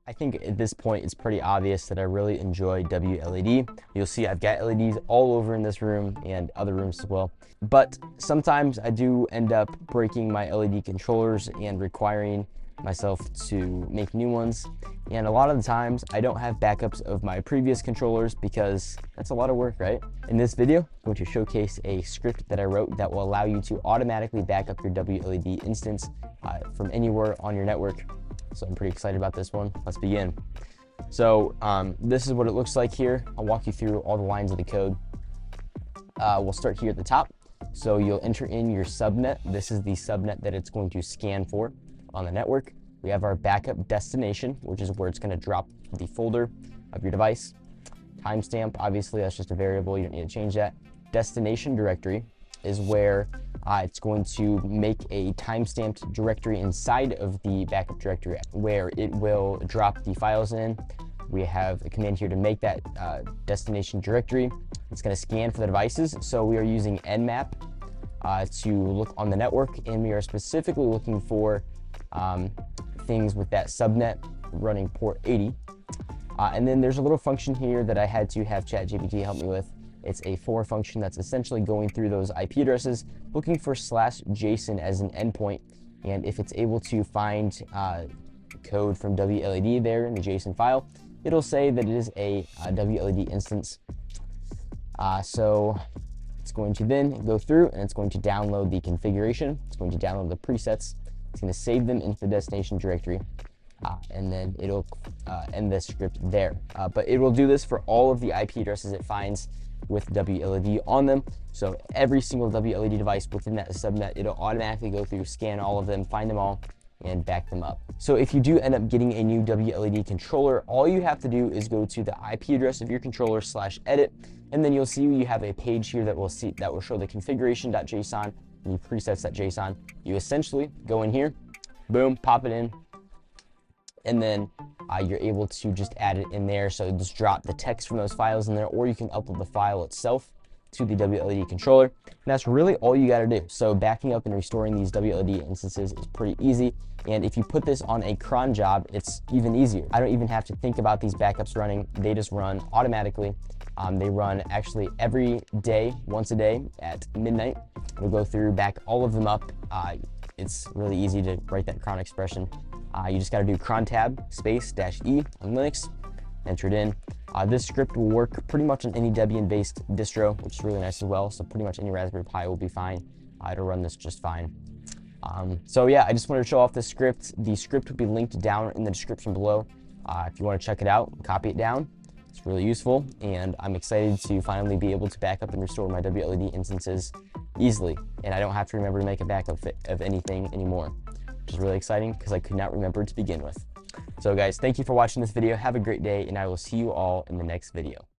I think at this point it's pretty obvious that I really enjoy WLED. You'll see I've got LEDs all over in this room and other rooms as well. But sometimes I do end up breaking my LED controllers and requiring myself to make new ones. And a lot of the times I don't have backups of my previous controllers because that's a lot of work, right? In this video, I'm going to showcase a script that I wrote that will allow you to automatically back up your WLED instance from anywhere on your network. So I'm pretty excited about this one. Let's begin. So this is what it looks like here. I'll walk you through all the lines of the code. We'll start here at the top. So you'll enter in your subnet. This is the subnet that it's going to scan for on the network. We have our backup destination, which is where it's going to drop the folder of your device. Timestamp, obviously, that's just a variable. You don't need to change that. Destination directory is where it's going to make a timestamped directory inside of the backup directory where it will drop the files in. We have a command here to make that destination directory. It's going to scan for the devices. So we are using nmap to look on the network, and we are specifically looking for things with that subnet running port 80. And then there's a little function here that I had to have ChatGPT help me with. It's a for function that's essentially going through those IP addresses, looking for /JSON as an endpoint. And if it's able to find code from WLED there in the JSON file, it'll say that it is a WLED instance. So it's going to then go through and it's going to download the configuration. It's going to download the presets. It's going to save them into the destination directory. And then it'll end the script there. But it will do this for all of the IP addresses it finds with WLED on them. So every single WLED device within that subnet, it'll automatically go through, scan all of them, find them all, and back them up. So if you do end up getting a new WLED controller, all you have to do is go to the IP address of your controller /edit, and then you'll see you have a page here that will show the configuration.json and the presets.json. You essentially go in here, boom, pop it in, and then you're able to just add it in there. So just drop the text from those files in there, or you can upload the file itself to the WLED controller. And that's really all you gotta do. So backing up and restoring these WLED instances is pretty easy. And if you put this on a cron job, it's even easier. I don't even have to think about these backups running. They just run automatically. They run actually every day, once a day at midnight. It'll go through, back all of them up. It's really easy to write that cron expression. You just got to do cron tab space -e on Linux, enter it in. This script will work pretty much on any Debian-based distro, which is really nice as well. So pretty much any Raspberry Pi will be fine. It'll run this just fine. So yeah, I just wanted to show off this script. The script will be linked down in the description below. If you want to check it out, copy it down. It's really useful, and I'm excited to finally be able to back up and restore my WLED instances easily, and I don't have to remember to make a backup of anything anymore, which is really exciting because I could not remember to begin with. So guys, thank you for watching this video. Have a great day, and I will see you all in the next video.